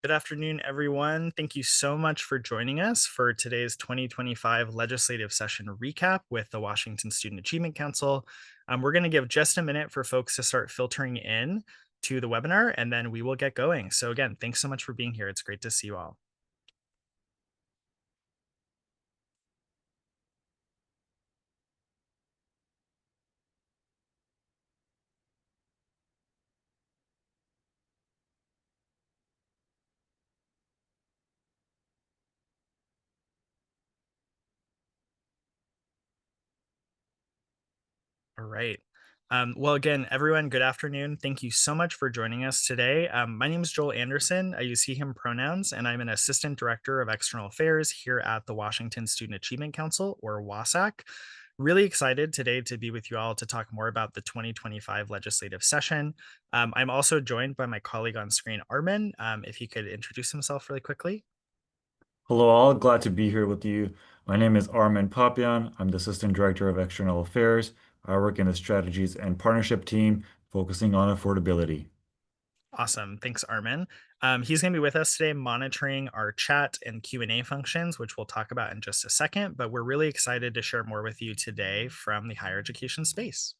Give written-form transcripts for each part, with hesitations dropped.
Good afternoon, everyone. Thank you so much for joining us for today's 2025 legislative session recap with the Washington Student Achievement Council. We're going to give just a minute for folks to start filtering in to the webinar, and then we will get going. So again, thanks so much for being here. It's great to see you all. All right. Well, again, everyone, good afternoon. Thank you so much for joining us today. My name is Joel Anderson. I use he, him pronouns, and I'm an Assistant Director of External Affairs here at the Washington Student Achievement Council, or WASAC. Really excited today to be with you all to talk more about the 2025 legislative session. I'm also joined by my colleague on screen, Armin. If he could introduce himself really quickly. Hello all, glad to be here with you. My name is Armin Papian. I'm the Assistant Director of External Affairs. I work in the Strategies and Partnership team, focusing on affordability. Awesome. Thanks, Armin. He's going to be with us today monitoring our chat and Q&A functions, which we'll talk about in just a second, but we're really excited to share more with you today from the higher education space.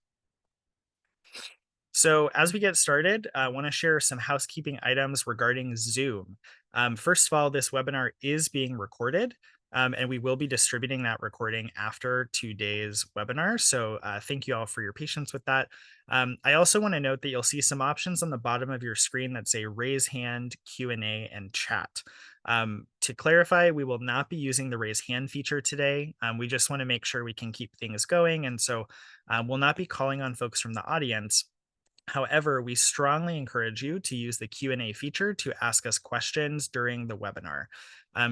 So as we get started, I want to share some housekeeping items regarding Zoom. First of all, this webinar is being recorded, and we will be distributing that recording after today's webinar. So thank you all for your patience with that. I also want to note that you'll see some options on the bottom of your screen that say raise hand, Q&A, and chat. To clarify, we will not be using the raise hand feature today. We just want to make sure we can keep things going. And so we'll not be calling on folks from the audience. However, we strongly encourage you to use the Q&A feature to ask us questions during the webinar.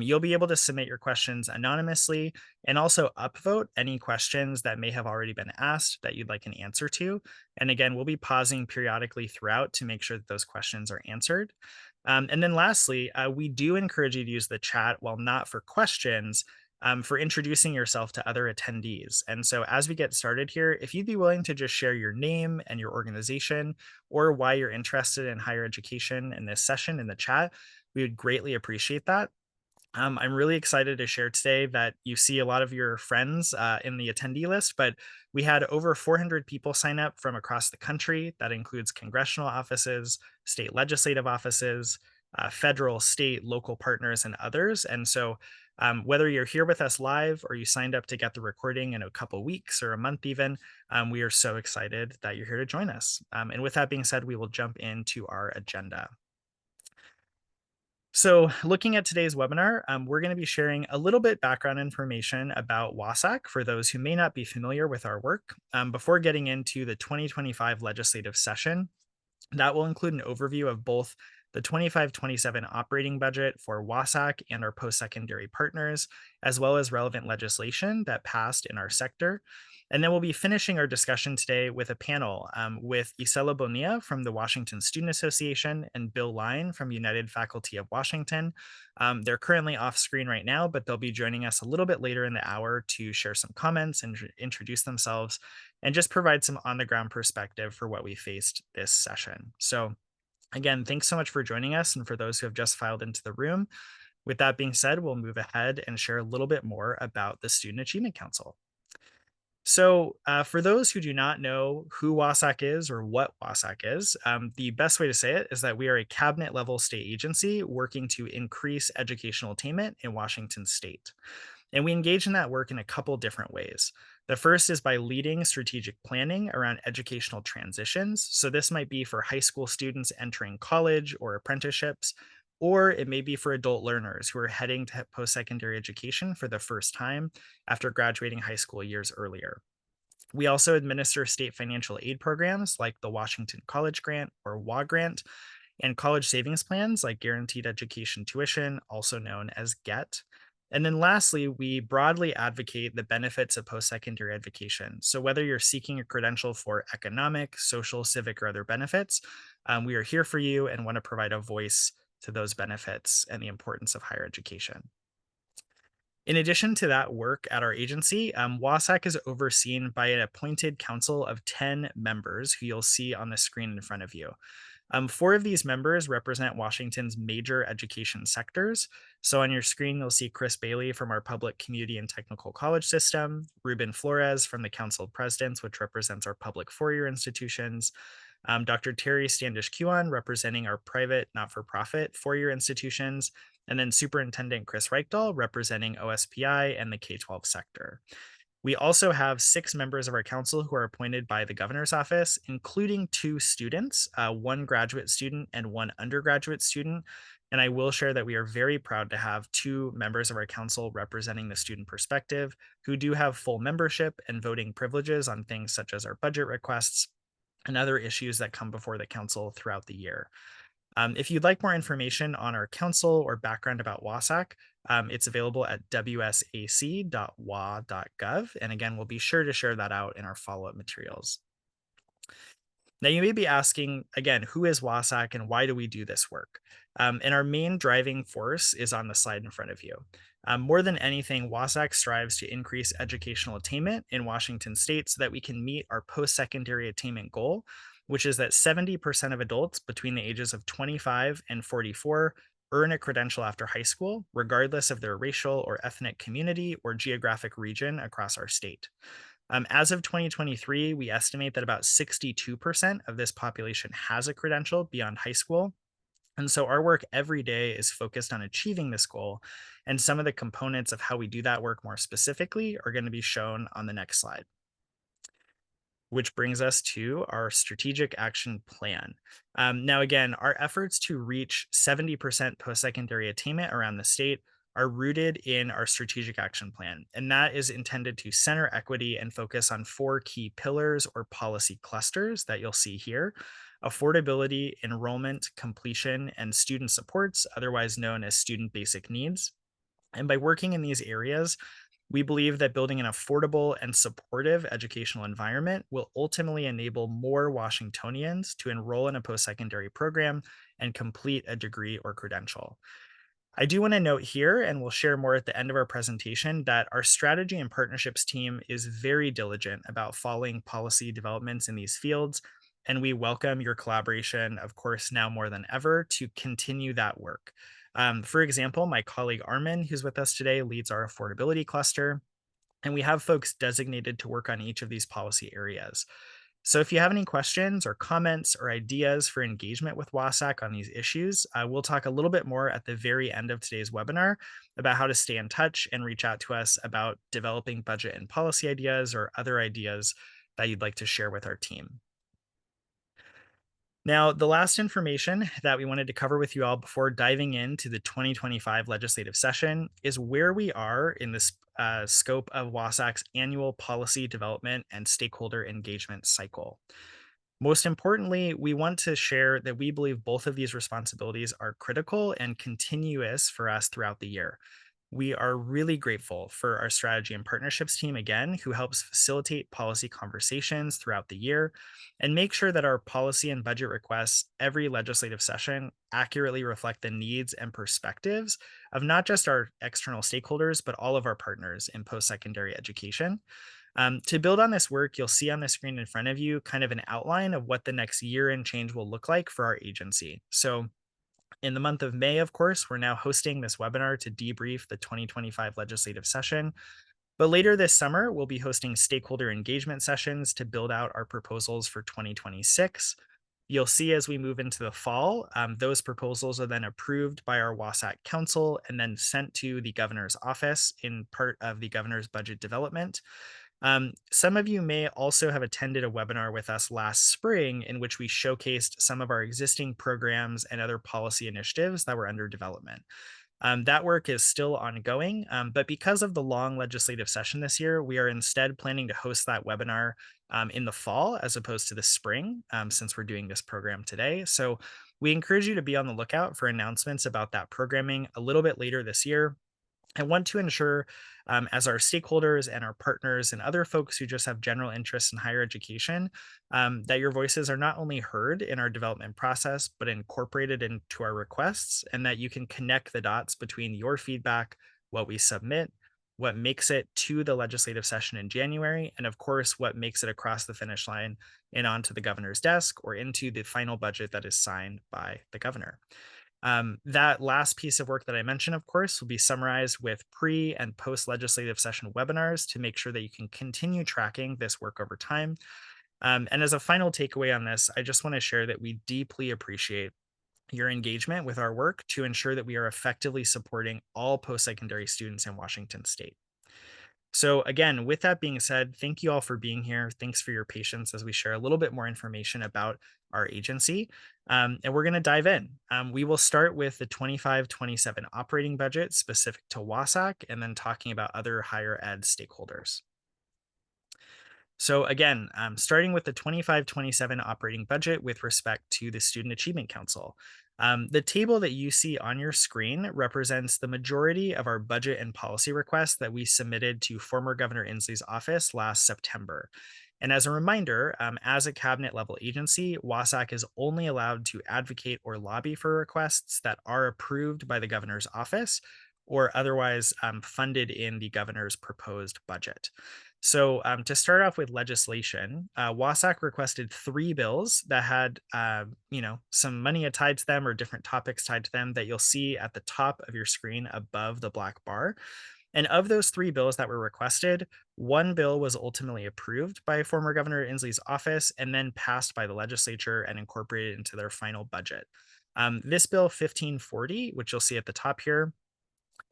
You'll be able to submit your questions anonymously and also upvote any questions that may have already been asked that you'd like an answer to. And again, we'll be pausing periodically throughout to make sure that those questions are answered. And then lastly, we do encourage you to use the chat while not for questions, for introducing yourself to other attendees. And so, as we get started here, if you'd be willing to just share your name and your organization or why you're interested in higher education in this session in the chat, we would greatly appreciate that. I'm really excited to share today that you see a lot of your friends in the attendee list, but we had over 400 people sign up from across the country. That includes congressional offices, state legislative offices, federal, state, local partners, and others. And so, whether you're here with us live or you signed up to get the recording in a couple weeks or a month, even, we are so excited that you're here to join us. And with that being said, we will jump into our agenda. So, looking at today's webinar, we're going to be sharing a little bit background information about WASAC for those who may not be familiar with our work before getting into the 2025 legislative session. That will include an overview of both the 25-27 operating budget for WASAC and our post-secondary partners, as well as relevant legislation that passed in our sector. And then we'll be finishing our discussion today with a panel with Isela Bonilla from the Washington Student Association and Bill Line from United Faculty of Washington. They're currently off screen right now, but they'll be joining us a little bit later in the hour to share some comments and introduce themselves and just provide some on the ground perspective for what we faced this session. So again, thanks so much for joining us and for those who have just filed into the room. With that being said, we'll move ahead and share a little bit more about the Student Achievement Council. So, for those who do not know who WASAC is or what WASAC is, the best way to say it is that we are a cabinet level state agency working to increase educational attainment in Washington state. And we engage in that work in a couple different ways. The first is by leading strategic planning around educational transitions. So, this might be for high school students entering college or apprenticeships, or it may be for adult learners who are heading to post secondary education for the first time after graduating high school years earlier. We also administer state financial aid programs like the Washington College Grant or WA Grant, and college savings plans like Guaranteed Education Tuition, also known as GET. And then lastly, we broadly advocate the benefits of post secondary education. So, whether you're seeking a credential for economic, social, civic, or other benefits, we are here for you and want to provide a voice to those benefits and the importance of higher education. In addition to that work at our agency, WASAC is overseen by an appointed council of 10 members who you'll see on the screen in front of you. Four of these members represent Washington's major education sectors. So on your screen, you'll see Chris Bailey from our public, community, and technical college system, Ruben Flores from the Council of Presidents, which represents our public four-year institutions, Dr. Terry Standish-Kuan representing our private, not-for-profit four-year institutions, and then Superintendent Chris Reichdahl representing OSPI and the K-12 sector. We also have six members of our council who are appointed by the governor's office, including two students, one graduate student and one undergraduate student. And I will share that we are very proud to have two members of our council representing the student perspective who do have full membership and voting privileges on things such as our budget requests and other issues that come before the council throughout the year. If you'd like more information on our council or background about WASAC, it's available at wsac.wa.gov. And again, we'll be sure to share that out in our follow up materials. Now, you may be asking again, who is WASAC and why do we do this work? And our main driving force is on the slide in front of you. More than anything, WASAC strives to increase educational attainment in Washington state so that we can meet our post secondary attainment goal, which is that 70% of adults between the ages of 25 and 44 earn a credential after high school, regardless of their racial or ethnic community or geographic region across our state. As of 2023, we estimate that about 62% of this population has a credential beyond high school. And so our work every day is focused on achieving this goal. And some of the components of how we do that work more specifically are going to be shown on the next slide, which brings us to our strategic action plan. Now, again, our efforts to reach 70% post secondary attainment around the state are rooted in our strategic action plan. And that is intended to center equity and focus on four key pillars or policy clusters that you'll see here: affordability, enrollment, completion, and student supports, otherwise known as student basic needs. And by working in these areas, we believe that building an affordable and supportive educational environment will ultimately enable more Washingtonians to enroll in a post secondary program and complete a degree or credential. I do want to note here, and we'll share more at the end of our presentation, that our strategy and partnerships team is very diligent about following policy developments in these fields. And we welcome your collaboration, of course, now more than ever, to continue that work. For example, my colleague Armin, who's with us today, leads our affordability cluster, and we have folks designated to work on each of these policy areas. So if you have any questions or comments or ideas for engagement with WASAC on these issues, we'll talk a little bit more at the very end of today's webinar about how to stay in touch and reach out to us about developing budget and policy ideas or other ideas that you'd like to share with our team. Now, the last information that we wanted to cover with you all before diving into the 2025 legislative session is where we are in this scope of WASAC's annual policy development and stakeholder engagement cycle. Most importantly, we want to share that we believe both of these responsibilities are critical and continuous for us throughout the year. We are really grateful for our strategy and partnerships team again, who helps facilitate policy conversations throughout the year and make sure that our policy and budget requests every legislative session accurately reflect the needs and perspectives of not just our external stakeholders, but all of our partners in post secondary education. To build on this work, you'll see on the screen in front of you kind of an outline of what the next year and change will look like for our agency. So, in the month of May, of course, we're now hosting this webinar to debrief the 2025 legislative session. But later this summer, we'll be hosting stakeholder engagement sessions to build out our proposals for 2026. You'll see as we move into the fall, those proposals are then approved by our WASAC Council and then sent to the governor's office in part of the governor's budget development. Some of you may also have attended a webinar with us last spring in which we showcased some of our existing programs and other policy initiatives that were under development. That work is still ongoing, but because of the long legislative session this year, we are instead planning to host that webinar in the fall as opposed to the spring, since we're doing this program today. So we encourage you to be on the lookout for announcements about that programming a little bit later this year. I want to ensure, as our stakeholders and our partners and other folks who just have general interest in higher education, that your voices are not only heard in our development process, but incorporated into our requests, and that you can connect the dots between your feedback, what we submit, what makes it to the legislative session in January, and of course, what makes it across the finish line and onto the governor's desk or into the final budget that is signed by the governor. That last piece of work that I mentioned, of course, will be summarized with pre and post legislative session webinars to make sure that you can continue tracking this work over time. And as a final takeaway on this, I just want to share that we deeply appreciate your engagement with our work to ensure that we are effectively supporting all post secondary students in Washington state. So, again, with that being said, thank you all for being here. Thanks for your patience as we share a little bit more information about our agency. And we're going to dive in. We will start with the 25-27 operating budget specific to WASAC and then talking about other higher ed stakeholders. So again, starting with the 25-27 operating budget with respect to the Student Achievement Council. The table that you see on your screen represents the majority of our budget and policy requests that we submitted to former Governor Inslee's office last September. And as a reminder, as a cabinet level agency, WASAC is only allowed to advocate or lobby for requests that are approved by the governor's office or otherwise funded in the governor's proposed budget. So, to start off with legislation, WASAC requested three bills that had, some money tied to them or different topics tied to them that you'll see at the top of your screen above the black bar. And of those three bills that were requested, one bill was ultimately approved by former Governor Inslee's office and then passed by the legislature and incorporated into their final budget. This bill 1540, which you'll see at the top here,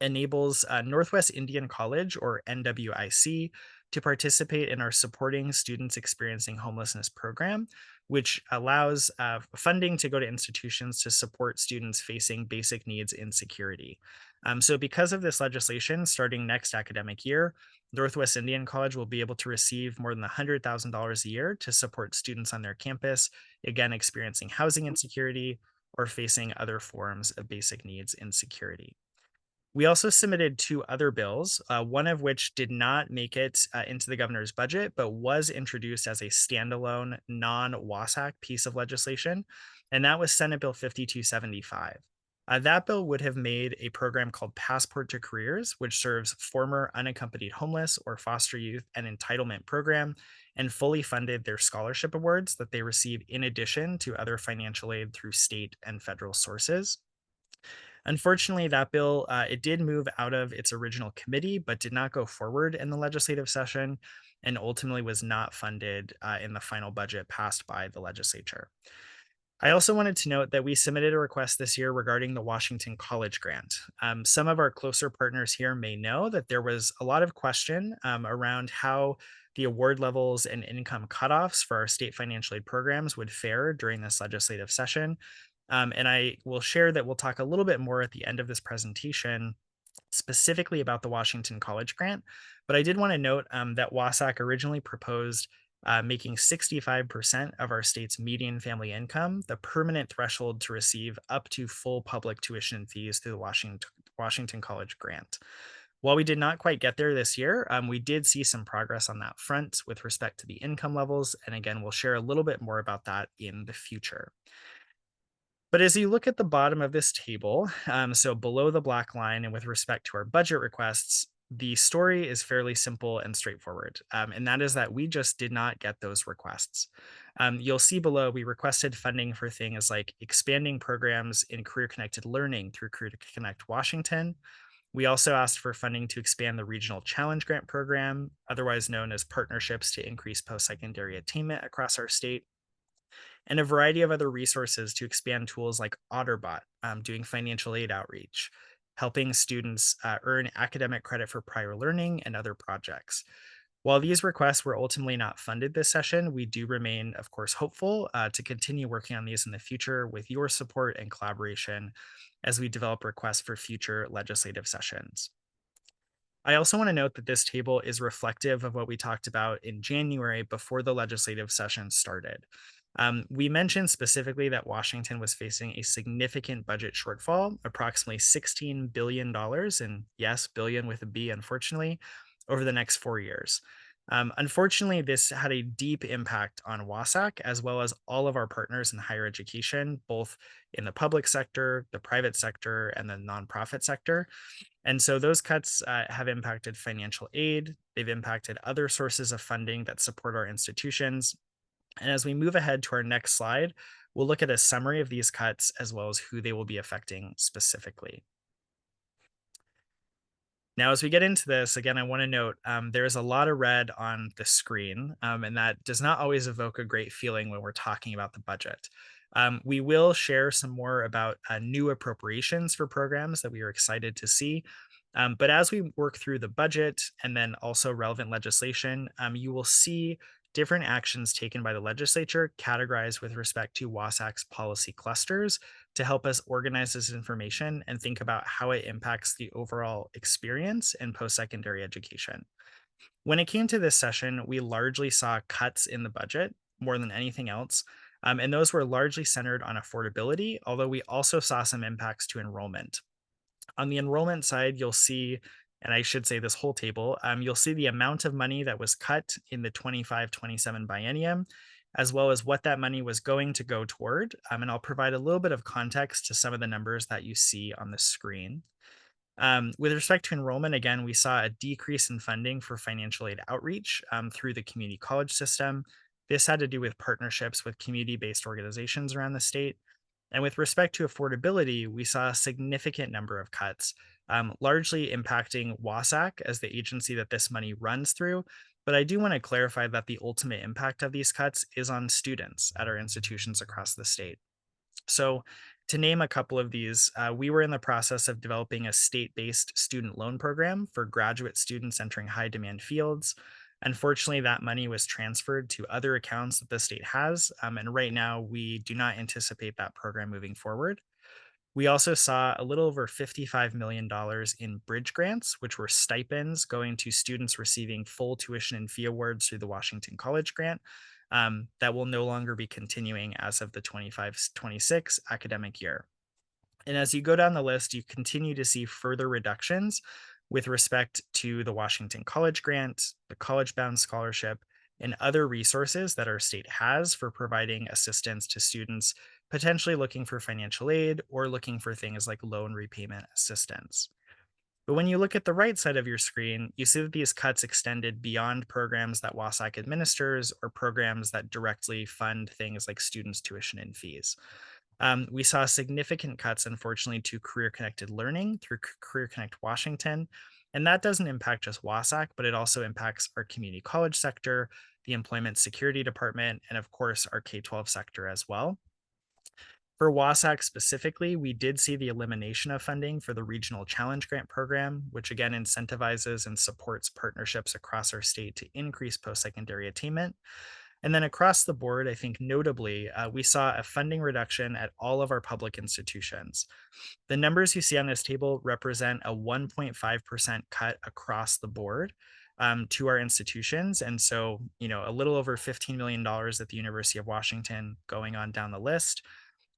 enables Northwest Indian College, or NWIC, to participate in our Supporting Students Experiencing Homelessness program, which allows funding to go to institutions to support students facing basic needs insecurity. So, because of this legislation, starting next academic year, Northwest Indian College will be able to receive more than $100,000 a year to support students on their campus, again, experiencing housing insecurity or facing other forms of basic needs insecurity. We also submitted two other bills, one of which did not make it into the governor's budget, but was introduced as a standalone non WASAC piece of legislation, and that was Senate Bill 5275. That bill would have made a program called Passport to Careers, which serves former unaccompanied homeless or foster youth an entitlement program and fully funded their scholarship awards that they receive in addition to other financial aid through state and federal sources. Unfortunately, that bill it did move out of its original committee, but did not go forward in the legislative session, and ultimately was not funded in the final budget passed by the legislature. I also wanted to note that we submitted a request this year regarding the Washington College grant. Some of our closer partners here may know that there was a lot of question around how the award levels and income cutoffs for our state financial aid programs would fare during this legislative session. And I will share that we'll talk a little bit more at the end of this presentation, specifically about the Washington College grant. But I did want to note that WASAC originally proposed making 65% of our state's median family income the permanent threshold to receive up to full public tuition fees through the Washington College grant. While we did not quite get there this year, we did see some progress on that front with respect to the income levels. And again, we'll share a little bit more about that in the future. But as you look at the bottom of this table, so below the black line and with respect to our budget requests, the story is fairly simple and straightforward. And that is that we just did not get those requests. You'll see below, we requested funding for things like expanding programs in career connected learning through Career Connect Washington. We also asked for funding to expand the Regional Challenge Grant Program, otherwise known as partnerships to increase post secondary attainment across our state, and a variety of other resources to expand tools like OtterBot, doing financial aid outreach, helping students earn academic credit for prior learning and other projects. While these requests were ultimately not funded this session, we do remain, of course, hopeful to continue working on these in the future with your support and collaboration as we develop requests for future legislative sessions. I also want to note that this table is reflective of what we talked about in January before the legislative session started. We mentioned specifically that Washington was facing a significant budget shortfall, approximately $16 billion, and yes, billion with a B, unfortunately, over the next 4 years. Unfortunately, this had a deep impact on WASAC as well as all of our partners in higher education, both in the public sector, the private sector, and the nonprofit sector. And so those cuts have impacted financial aid. They've impacted other sources of funding that support our institutions. And as we move ahead to our next slide, we'll look at a summary of these cuts as well as who they will be affecting specifically. Now, as we get into this, again, I want to note there is a lot of red on the screen, and that does not always evoke a great feeling when we're talking about the budget. We will share some more about new appropriations for programs that we are excited to see. But as we work through the budget and then also relevant legislation, you will see different actions taken by the legislature categorized with respect to WASAC's policy clusters to help us organize this information and think about how it impacts the overall experience in post secondary education. When it came to this session, we largely saw cuts in the budget more than anything else. And those were largely centered on affordability, although we also saw some impacts to enrollment. On the enrollment side, you'll see, and I should say this whole table, you'll see the amount of money that was cut in the 25-27 biennium, as well as what that money was going to go toward. And I'll provide a little bit of context to some of the numbers that you see on the screen. With respect to enrollment, again, we saw a decrease in funding for financial aid outreach through the community college system. This had to do with partnerships with community based organizations around the state. And with respect to affordability, we saw a significant number of cuts, largely impacting WASAC as the agency that this money runs through. But I do want to clarify that the ultimate impact of these cuts is on students at our institutions across the state. So, to name a couple of these, we were in the process of developing a state based student loan program for graduate students entering high demand fields. Unfortunately, that money was transferred to other accounts that the state has. And right now, we do not anticipate that program moving forward. We also saw a little over $55 million in bridge grants, which were stipends going to students receiving full tuition and fee awards through the Washington College Grant. That will no longer be continuing as of the 25-26 academic year. And as you go down the list, you continue to see further reductions with respect to the Washington College Grant, the College Bound Scholarship, and other resources that our state has for providing assistance to students potentially looking for financial aid or looking for things like loan repayment assistance. But when you look at the right side of your screen, you see that these cuts extended beyond programs that WASAC administers or programs that directly fund things like students' tuition and fees. We saw significant cuts, unfortunately, to career connected learning through Career Connect Washington. And that doesn't impact just WASAC, but it also impacts our community college sector, the Employment Security Department, and of course, our K 12 sector as well. For WASAC specifically, we did see the elimination of funding for the Regional Challenge Grant Program, which again incentivizes and supports partnerships across our state to increase post secondary attainment. And then across the board, I think notably, we saw a funding reduction at all of our public institutions. The numbers you see on this table represent a 1.5% cut across the board to our institutions. And so, a little over $15 million at the University of Washington going on down the list.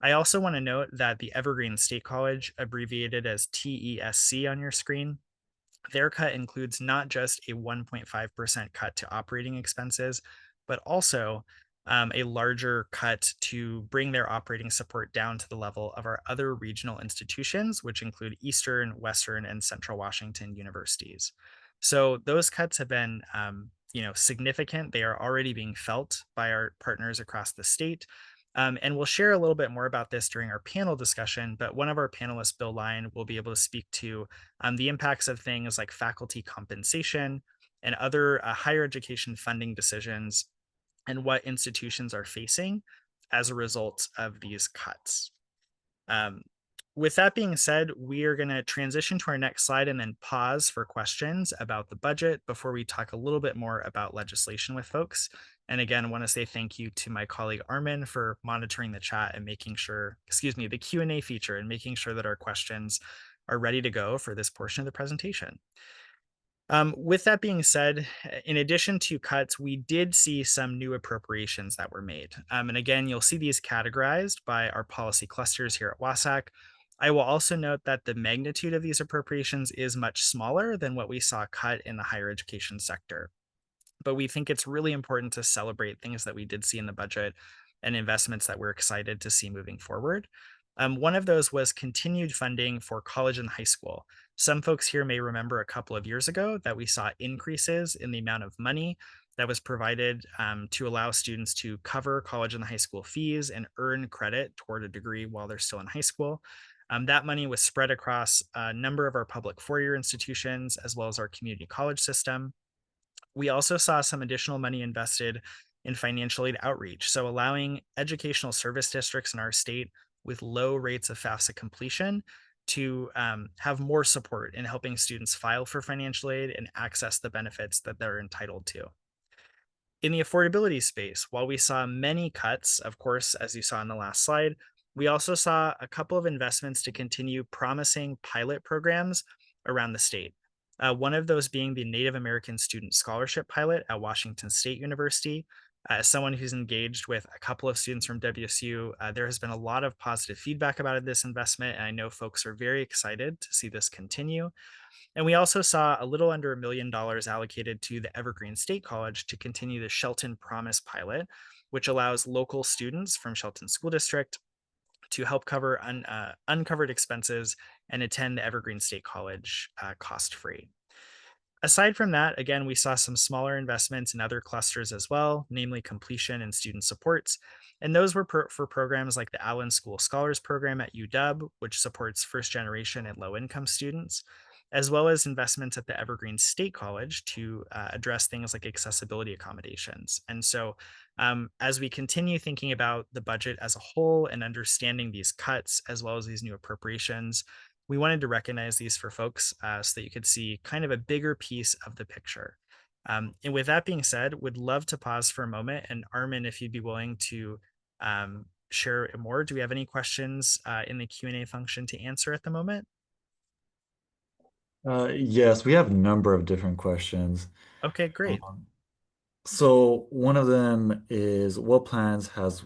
I also want to note that the Evergreen State College, abbreviated as TESC on your screen, their cut includes not just a 1.5% cut to operating expenses, but also a larger cut to bring their operating support down to the level of our other regional institutions, which include Eastern, Western, and Central Washington universities. So those cuts have been, significant. They are already being felt by our partners across the state. And we'll share a little bit more about this during our panel discussion, but one of our panelists, Bill Lyon, will be able to speak to the impacts of things like faculty compensation and other higher education funding decisions and what institutions are facing as a result of these cuts. Um, with that being said, we are going to transition to our next slide and then pause for questions about the budget before we talk a little bit more about legislation with folks. And again, I want to say thank you to my colleague Armin for monitoring the chat and making sure, the Q&A feature and making sure that our questions are ready to go for this portion of the presentation. With that being said, in addition to cuts, we did see some new appropriations that were made. And again, you'll see these categorized by our policy clusters here at WASAC. I will also note that the magnitude of these appropriations is much smaller than what we saw cut in the higher education sector. but we think it's really important to celebrate things that we did see in the budget and investments that we're excited to see moving forward. One of those was continued funding for college and high school. Some folks here may remember a couple of years ago that we saw increases in the amount of money that was provided to allow students to cover college and high school fees and earn credit toward a degree while they're still in high school. That money was spread across a number of our public four-year institutions as well as our community college system. We also saw some additional money invested in financial aid outreach, so allowing educational service districts in our state with low rates of FAFSA completion to have more support in helping students file for financial aid and access the benefits that they're entitled to. In the affordability space, while we saw many cuts, of course, as you saw in the last slide, we also saw a couple of investments to continue promising pilot programs around the state. One of those being the Native American Student Scholarship Pilot at Washington State University. As someone who's engaged with a couple of students from WSU, there has been a lot of positive feedback about this investment, and I know folks are very excited to see this continue. And we also saw a little under $1 million allocated to the Evergreen State College to continue the Shelton Promise pilot, which allows local students from Shelton School District to help cover uncovered expenses and attend the Evergreen State College cost free. Aside from that, again, we saw some smaller investments in other clusters as well, namely completion and student supports. And those were for programs like the Allen School Scholars Program at UW, which supports first generation and low income students, as well as investments at the Evergreen State College to address things like accessibility accommodations. And so, as we continue thinking about the budget as a whole and understanding these cuts, as well as these new appropriations, we wanted to recognize these for folks so that you could see kind of a bigger piece of the picture. And with that being said, would love to pause for a moment. And Armin, if you'd be willing to share more, do we have any questions in the Q&A function to answer at the moment? Yes, we have a number of different questions. Okay, great. Um, so one of them is what plan has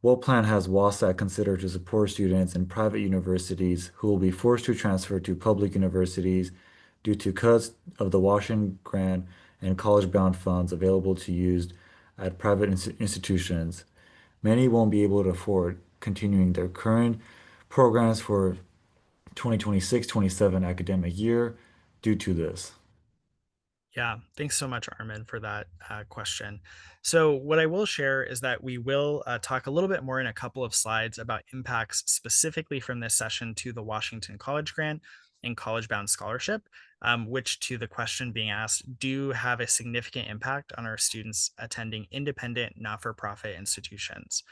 WASAC considered to support students in private universities who will be forced to transfer to public universities due to cuts of the Washington grant and college-bound funds available to use at private institutions? Many won't be able to afford continuing their current programs for 2026-27 academic year due to this. Yeah, thanks so much, Armin, for that question. So, what I will share is that we will talk a little bit more in a couple of slides about impacts specifically from this session to the Washington College Grant and College Bound Scholarship, which, to the question being asked, do have a significant impact on our students attending independent, not for profit institutions.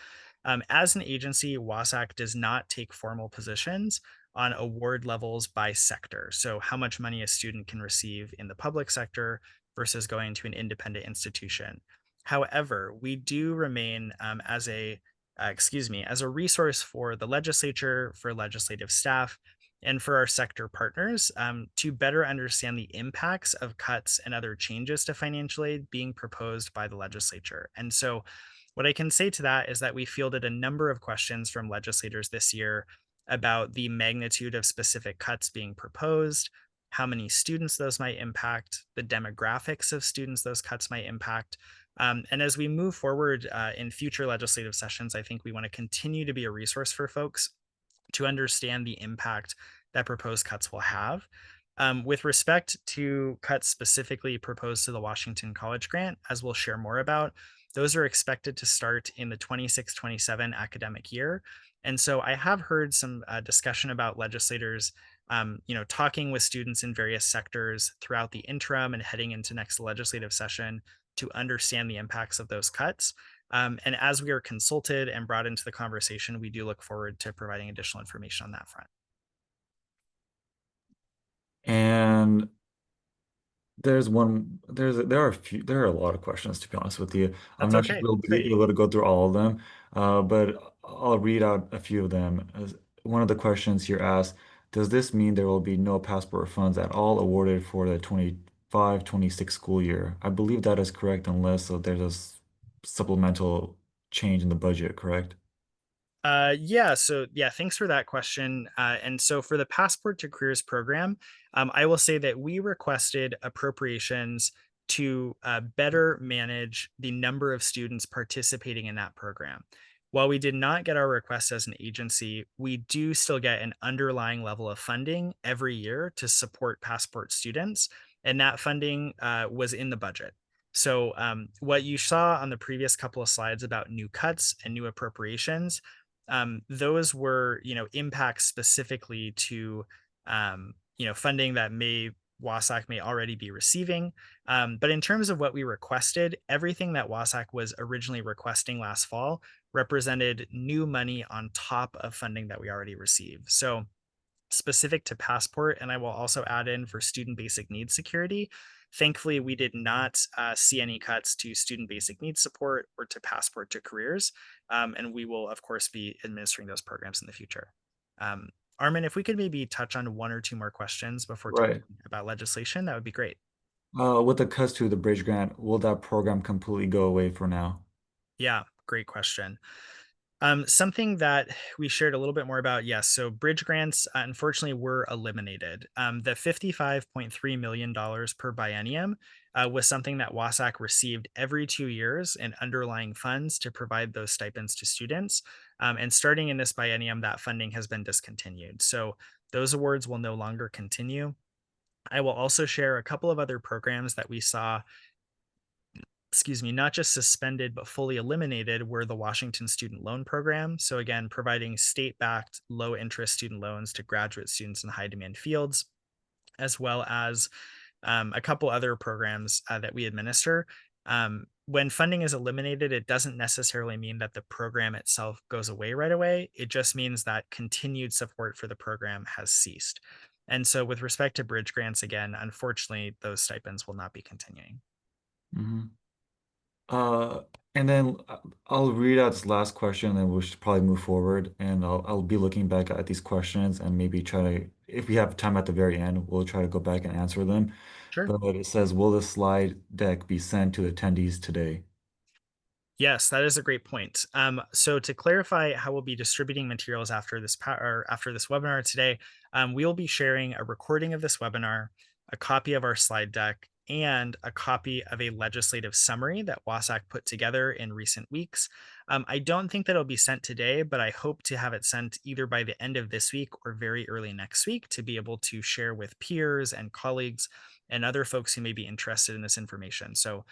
As an agency, WASAC does not take formal positions on award levels by sector. So, how much money a student can receive in the public sector versus going to an independent institution. However, we do remain as a resource for the legislature, for legislative staff, and for our sector partners to better understand the impacts of cuts and other changes to financial aid being proposed by the legislature. And so, what I can say to that is that we fielded a number of questions from legislators this year about the magnitude of specific cuts being proposed, how many students those might impact, the demographics of students those cuts might impact. And as we move forward in future legislative sessions, I think we want to continue to be a resource for folks to understand the impact that proposed cuts will have. With respect to cuts specifically proposed to the Washington College Grant, as we'll share more about, those are expected to start in the 26-27 academic year. And so I have heard some discussion about legislators, talking with students in various sectors throughout the interim and heading into next legislative session to understand the impacts of those cuts. And as we are consulted and brought into the conversation, we do look forward to providing additional information on that front. And there are a lot of questions to be honest with you. I'm That's not sure okay. we'll Great. be able to go through all of them, but I'll read out a few of them. One of the questions here asks, does this mean there will be no passport funds at all awarded for the 25-26 school year? I believe that is correct unless there's a supplemental change in the budget, correct? Yeah, so yeah, thanks for that question. And so for the Passport to Careers program, I will say that we requested appropriations to better manage the number of students participating in that program. While we did not get our request as an agency, we do still get an underlying level of funding every year to support passport students, and that funding was in the budget. So, what you saw on the previous couple of slides about new cuts and new appropriations, those were, impacts specifically to, funding that WASAC may already be receiving. But in terms of what we requested, everything that WASAC was originally requesting last fall represented new money on top of funding that we already received. So, specific to passport, and I will also add in for student basic needs security. Thankfully, we did not see any cuts to student basic needs support or to passport to careers. And we will, of course, be administering those programs in the future. Um, Armin, if we could maybe touch on one or two more questions before Right. talking about legislation, that would be great. With the cuts to the bridge grant, will that program completely go away for now? Yeah, great question. Something that we shared a little bit more about, yes. So bridge grants, unfortunately, were eliminated. The $55.3 million per biennium was something that WASAC received every 2 years in underlying funds to provide those stipends to students. And starting in this biennium, that funding has been discontinued. So those awards will no longer continue. I will also share a couple of other programs that we saw, not just suspended but fully eliminated, were the Washington Student Loan Program. So again, providing state-backed low interest student loans to graduate students in high demand fields, as well as a couple other programs that we administer. When funding is eliminated, it doesn't necessarily mean that the program itself goes away right away. It just means that continued support for the program has ceased. And so, with respect to bridge grants, again, unfortunately, those stipends will not be continuing. Hmm. Uh, and then I'll read out this last question, and then we should probably move forward. And I'll be looking back at these questions and maybe try to, if we have time at the very end, we'll try to go back and answer them. Sure. But it says, will the slide deck be sent to attendees today? Yes, that is a great point. So to clarify how we'll be distributing materials after or after this webinar today, we will be sharing a recording of this webinar, a copy of our slide deck, and a copy of a legislative summary that WASAC put together in recent weeks. I don't think that it'll be sent today, but I hope to have it sent either by the end of this week or very early next week to be able to share with peers and colleagues and other folks who may be interested in this information. So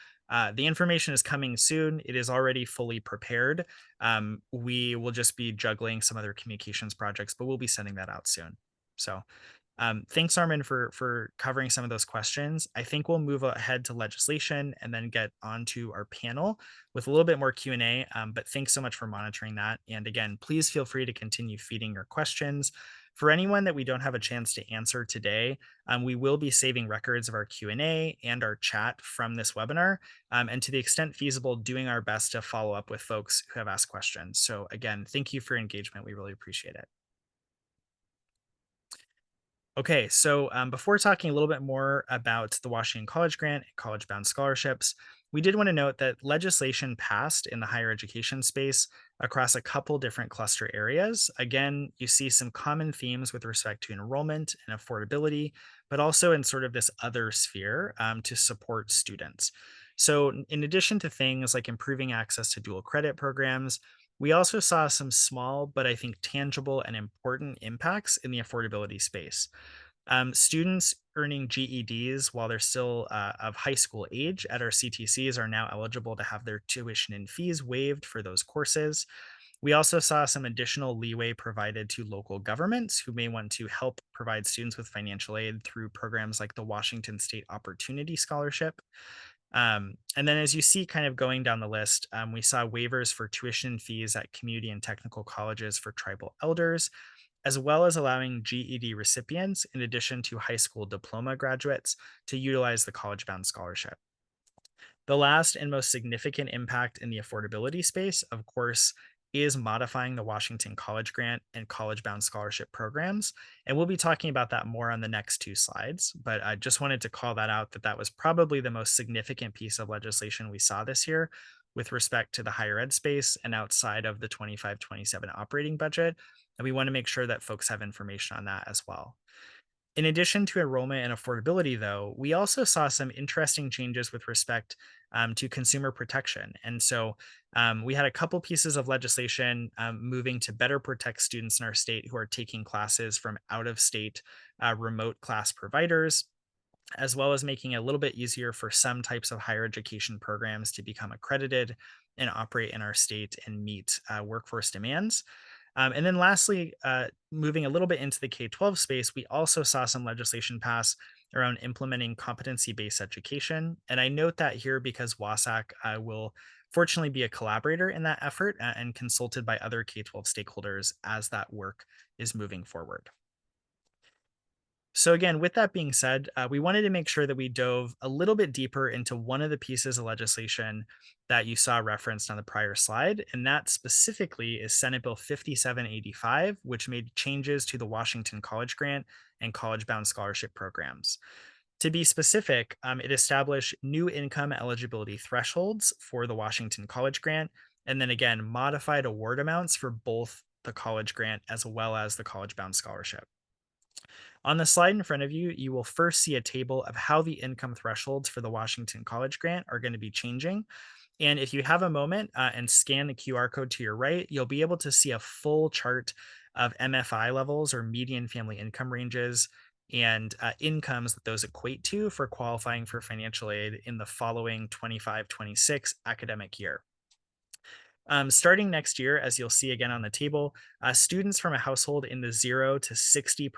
the information is coming soon. It is already fully prepared. We will just be juggling some other communications projects, but we'll be sending that out soon. So thanks, Armin, for covering some of those questions. I think we'll move ahead to legislation and then get onto our panel with a little bit more Q&A. But thanks so much for monitoring that. And again, please feel free to continue feeding your questions. For anyone that we don't have a chance to answer today, we will be saving records of our Q&A and our chat from this webinar, and to the extent feasible, doing our best to follow up with folks who have asked questions. So again, thank you for your engagement. We really appreciate it. Okay, so before talking a little bit more about the Washington College Grant and college bound scholarships, we did want to note that legislation passed in the higher education space across a couple different cluster areas. Again, you see some common themes with respect to enrollment and affordability, but also in sort of this other sphere to support students. So, in addition to things like improving access to dual credit programs, we also saw some small, but I think tangible and important impacts in the affordability space. Students earning GEDs while they're still of high school age at our CTCs are now eligible to have their tuition and fees waived for those courses. We also saw some additional leeway provided to local governments who may want to help provide students with financial aid through programs like the Washington State Opportunity Scholarship. And then, as you see, kind of going down the list, we saw waivers for tuition fees at community and technical colleges for tribal elders, as well as allowing GED recipients, in addition to high school diploma graduates, to utilize the college bound scholarship. The last and most significant impact in the affordability space, of course, is modifying the Washington College Grant and College Bound Scholarship programs. And we'll be talking about that more on the next two slides. But I just wanted to call that out, that that was probably the most significant piece of legislation we saw this year with respect to the higher ed space and outside of the 25-27 operating budget. And we want to make sure that folks have information on that as well. In addition to enrollment and affordability, though, we also saw some interesting changes with respect to consumer protection. And so we had a couple pieces of legislation moving to better protect students in our state who are taking classes from out of state remote class providers, as well as making it a little bit easier for some types of higher education programs to become accredited and operate in our state and meet workforce demands. And then lastly, moving a little bit into the K 12 space, we also saw some legislation pass around implementing competency based education. And I note that here because WASAC will fortunately be a collaborator in that effort and consulted by other K 12 stakeholders as that work is moving forward. So, again, with that being said, we wanted to make sure that we dove a little bit deeper into one of the pieces of legislation that you saw referenced on the prior slide. And that specifically is Senate Bill 5785, which made changes to the Washington College Grant and College Bound Scholarship programs. To be specific, it established new income eligibility thresholds for the Washington College Grant, and then again, modified award amounts for both the college grant as well as the college bound scholarship. On the slide in front of you, you will first see a table of how the income thresholds for the Washington College Grant are going to be changing. And if you have a moment and scan the QR code to your right, you'll be able to see a full chart of MFI levels or median family income ranges and incomes that those equate to for qualifying for financial aid in the following 25-26 academic year. Starting next year, as you'll see again on the table, students from a household in the 0 to 60%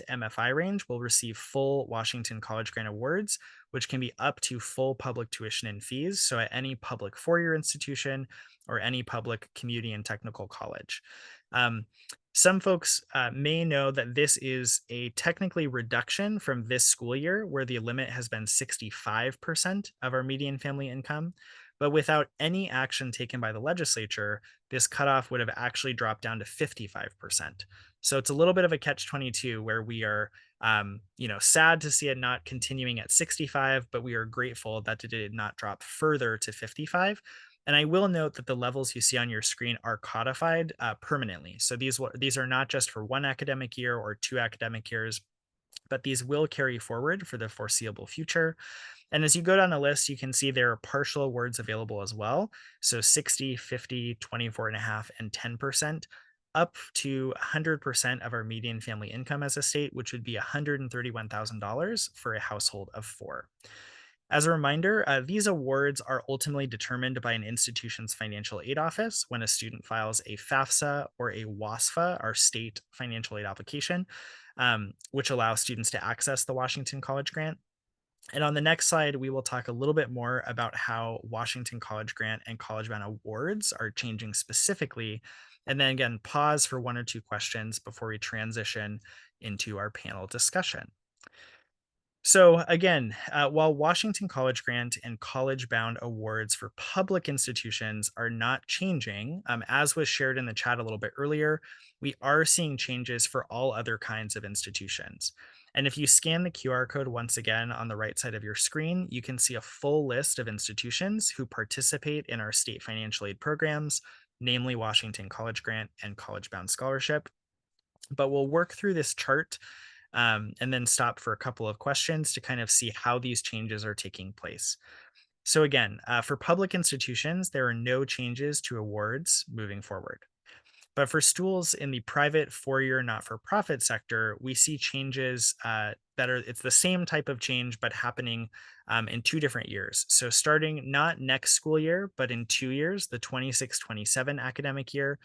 MFI range will receive full Washington College Grant Awards, which can be up to full public tuition and fees. So, at any public four-year institution or any public community and technical college. Um, some folks may know that this is a technically reduction from this school year, where the limit has been 65% of our median family income. But without any action taken by the legislature, this cutoff would have actually dropped down to 55%. So it's a little bit of a catch 22 where we are, sad to see it not continuing at 65, but we are grateful that it did not drop further to 55. And I will note that the levels you see on your screen are codified permanently. So these are not just for one academic year or two academic years, but these will carry forward for the foreseeable future. And as you go down the list, you can see there are partial awards available as well. So 60, 50, 24 and a half, and 10%, up to 100% of our median family income as a state, which would be $131,000 for a household of four. As a reminder, these awards are ultimately determined by an institution's financial aid office when a student files a FAFSA or a WASFA, our state financial aid application, which allows students to access the Washington College Grant. And on the next slide, we will talk a little bit more about how Washington College Grant and College Bound Awards are changing specifically. And then again, pause for one or two questions before we transition into our panel discussion. So, again, while Washington College Grant and College Bound Awards for public institutions are not changing, as was shared in the chat a little bit earlier, we are seeing changes for all other kinds of institutions. And if you scan the QR code once again on the right side of your screen, you can see a full list of institutions who participate in our state financial aid programs, namely Washington College Grant and College Bound Scholarship. But we'll work through this chart and then stop for a couple of questions to kind of see how these changes are taking place. So, again, for public institutions, there are no changes to awards moving forward. But for schools in the private four-year not-for-profit sector, we see changes it's the same type of change, but happening in two different years. So starting not next school year, but in 2 years, the 26-27 academic year,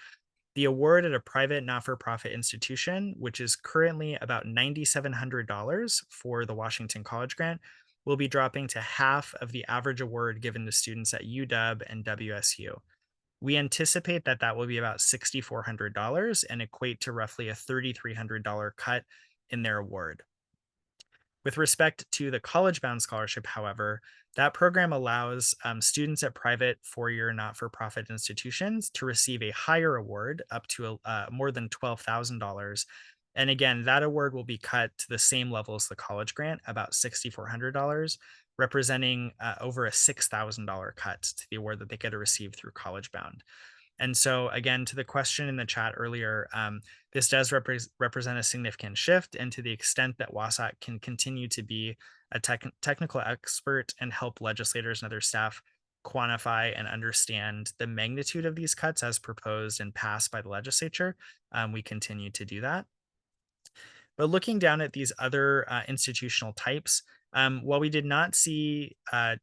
the award at a private not-for-profit institution, which is currently about $9,700 for the Washington College Grant, will be dropping to half of the average award given to students at UW and WSU. We anticipate that that will be about $6,400 and equate to roughly a $3,300 cut in their award. With respect to the College Bound Scholarship, however, that program allows students at private four-year not-for-profit institutions to receive a higher award up to more than $12,000. And again, that award will be cut to the same level as the college grant, about $6,400, representing over a $6,000 cut to the award that they get to receive through College Bound. And so, again, to the question in the chat earlier, this does represent a significant shift. And to the extent that WASAC can continue to be a technical expert and help legislators and other staff quantify and understand the magnitude of these cuts as proposed and passed by the legislature, we continue to do that. But looking down at these other institutional types, while we did not see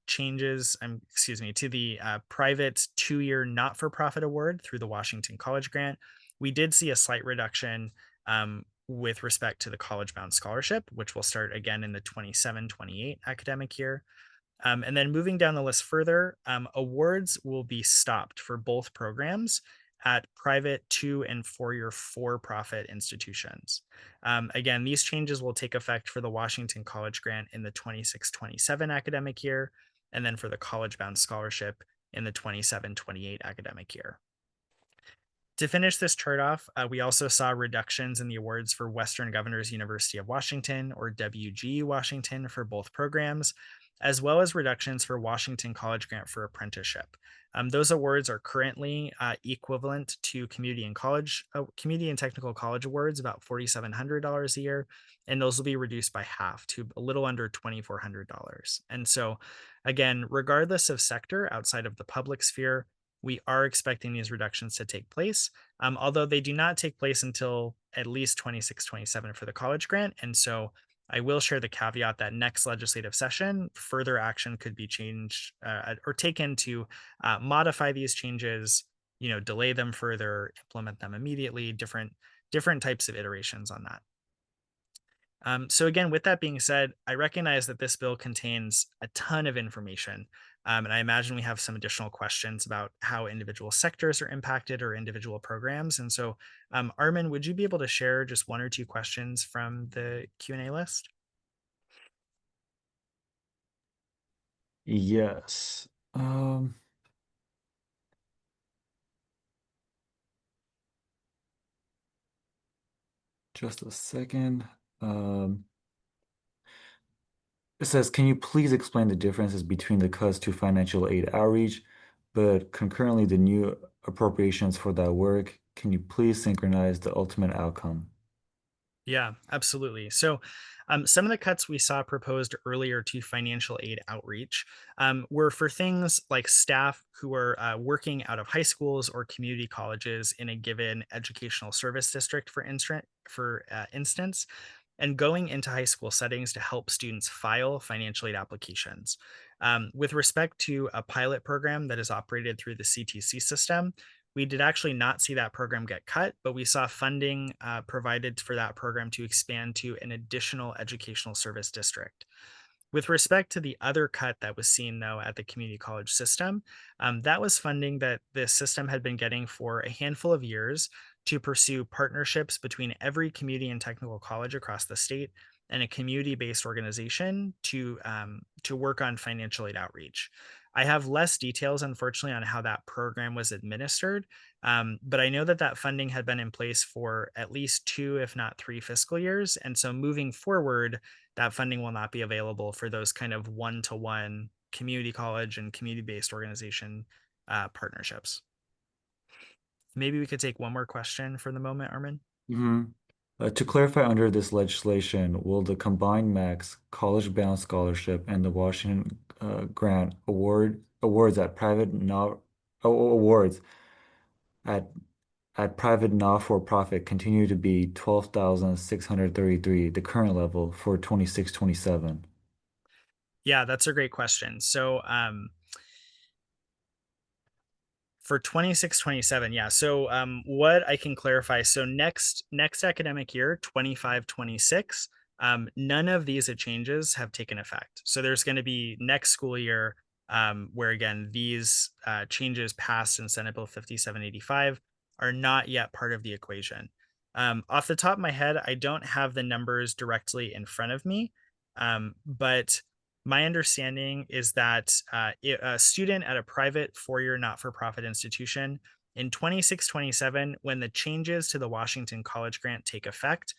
changes, excuse me, to the private 2-year not-for-profit award through the Washington College Grant, we did see a slight reduction with respect to the college-bound scholarship, which will start again in the 27-28 academic year. And then moving down the list further, awards will be stopped for both programs at private 2 and 4-year for-profit institutions. Again, these changes will take effect for the Washington College Grant in the 26-27 academic year, and then for the college-bound scholarship in the 27-28 academic year. To finish this chart off, we also saw reductions in the awards for Western Governors University of Washington, or WGU Washington, for both programs, as well as reductions for Washington College Grant for Apprenticeship. Those awards are currently equivalent to community and technical college awards, about $4,700 a year, and those will be reduced by half to a little under $2,400. And so, again, regardless of sector outside of the public sphere, we are expecting these reductions to take place, although they do not take place until at least 26-27 for the college grant. And so I will share the caveat that next legislative session, further action could be changed or taken to modify these changes, delay them further, implement them immediately, different types of iterations on that. So again, with that being said, I recognize that this bill contains a ton of information. And I imagine we have some additional questions about how individual sectors are impacted or individual programs. And so, Armin, would you be able to share just 1 or 2 questions from the Q&A list? Yes. Just a second. It says, can you please explain the differences between the cuts to financial aid outreach, but concurrently the new appropriations for that work? Can you please synchronize the ultimate outcome? Yeah, absolutely. So, some of the cuts we saw proposed earlier to financial aid outreach were for things like staff who are working out of high schools or community colleges in a given educational service district, for instance, and going into high school settings to help students file financial aid applications. With respect to a pilot program that is operated through the CTC system, we did actually not see that program get cut, but we saw funding provided for that program to expand to an additional educational service district. With respect to the other cut that was seen, though, at the community college system, that was funding that the system had been getting for a handful of years to pursue partnerships between every community and technical college across the state and a community-based organization to work on financial aid outreach. I have less details, unfortunately, on how that program was administered, but I know that that funding had been in place for at least 2, if not 3 fiscal years. And so moving forward, that funding will not be available for those kind of one-to-one community college and community-based organization partnerships. Maybe we could take one more question for the moment, Armin. Mhm. To clarify, under this legislation, will the combined max college-bound scholarship and the Washington grant awards at awards at private not-for-profit continue to be 12,633, the current level for 26-27? Yeah, that's a great question. So for 26-27, yeah. So what I can clarify, so next academic year, 25-26, none of these changes have taken effect. So there's going to be next school year where again these changes passed in Senate Bill 5785 are not yet part of the equation. Off the top of my head, I don't have the numbers directly in front of me, but my understanding is that a student at a private 4-year not-for-profit institution in 26-27, when the changes to the Washington College Grant take effect,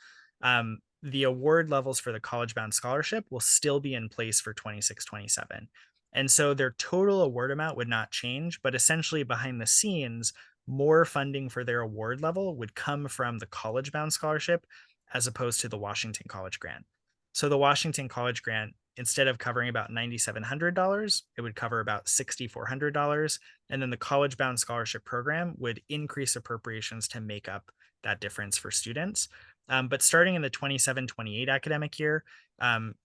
the award levels for the college-bound scholarship will still be in place for 26-27. And so their total award amount would not change, but essentially behind the scenes, more funding for their award level would come from the college bound scholarship as opposed to the Washington College grant. So the Washington College grant, instead of covering about $9,700, it would cover about $6,400. And then the college bound scholarship program would increase appropriations to make up that difference for students. But starting in the 27-28 academic year,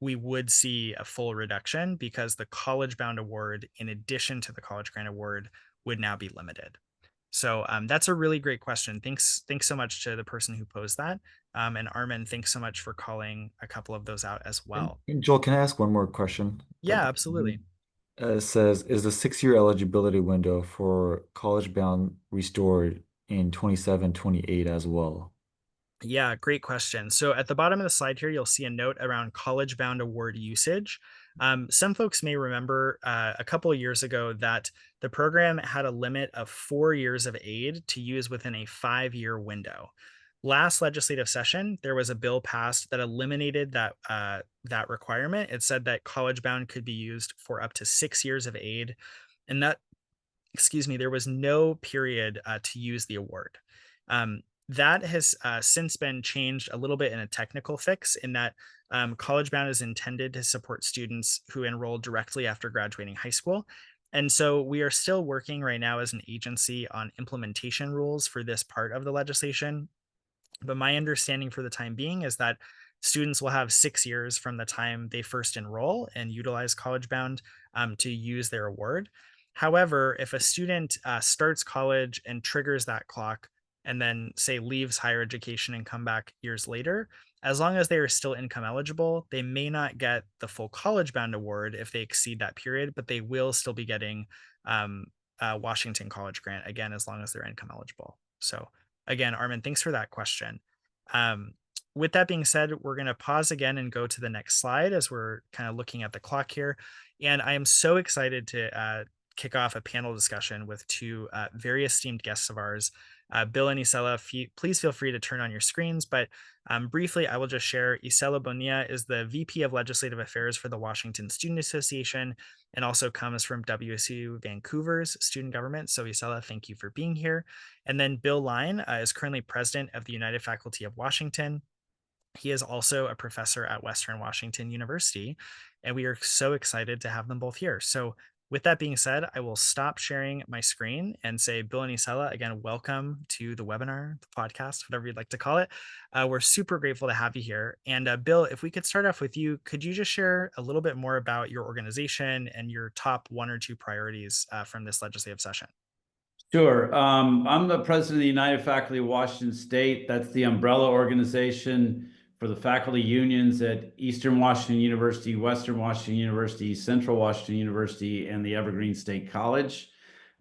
we would see a full reduction because the college bound award, in addition to the college grant award, would now be limited. So that's a really great question. Thanks so much to the person who posed that. And Armin, thanks so much for calling a couple of those out as well. And Joel, can I ask one more question? Yeah, absolutely. It says, is the 6-year eligibility window for college bound restored in 27-28 as well? Yeah, great question. So at the bottom of the slide here, you'll see a note around college bound award usage. Some folks may remember a couple of years ago that the program had a limit of 4 years of aid to use within a 5-year window. Last legislative session, there was a bill passed that eliminated that requirement. It said that college bound could be used for up to 6 years of aid, and that, excuse me, there was no period to use the award. That has since been changed a little bit in a technical fix, in that College Bound is intended to support students who enroll directly after graduating high school. And so we are still working right now as an agency on implementation rules for this part of the legislation. But my understanding for the time being is that students will have 6 years from the time they first enroll and utilize College Bound to use their award. However, if a student starts college and triggers that clock and then, say, leaves higher education and come back years later, as long as they are still income eligible, they may not get the full College Bound award if they exceed that period, but they will still be getting Washington College grant, again, as long as they're income eligible. So again, Armin, thanks for that question. Um, with that being said, we're going to pause again and go to the next slide as we're kind of looking at the clock here. And I am so excited to kick off a panel discussion with two very esteemed guests of ours. Bill and Isela, please feel free to turn on your screens, but briefly, I will just share. Isela Bonilla is the VP of Legislative Affairs for the Washington Student Association and also comes from WSU Vancouver's student government. So Isela, thank you for being here. And then Bill Line is currently president of the United Faculty of Washington. He is also a professor at Western Washington University, and we are so excited to have them both here. So with that being said, I will stop sharing my screen and say, Bill and Isela, again, welcome to the webinar, the podcast, whatever you'd like to call it. We're super grateful to have you here. And Bill, if we could start off with you, could you just share a little bit more about your organization and your top 1 or 2 priorities from this legislative session? Sure. I'm the president of the United Faculty of Washington State. That's the umbrella organization for the faculty unions at Eastern Washington University, Western Washington University, Central Washington University, and the Evergreen State College.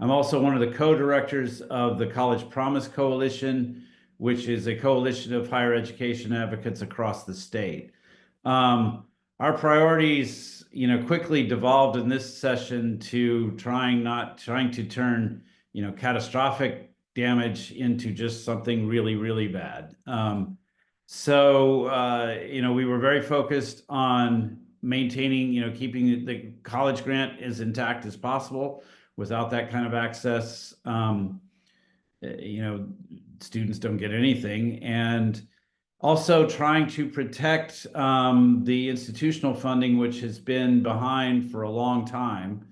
I'm also one of the co-directors of the College Promise Coalition, which is a coalition of higher education advocates across the state. Our priorities, quickly devolved in this session to trying to turn catastrophic damage into just something really, really bad. We were very focused on maintaining, keeping the college grant as intact as possible. Without that kind of access, students don't get anything. And also trying to protect the institutional funding, which has been behind for a long time.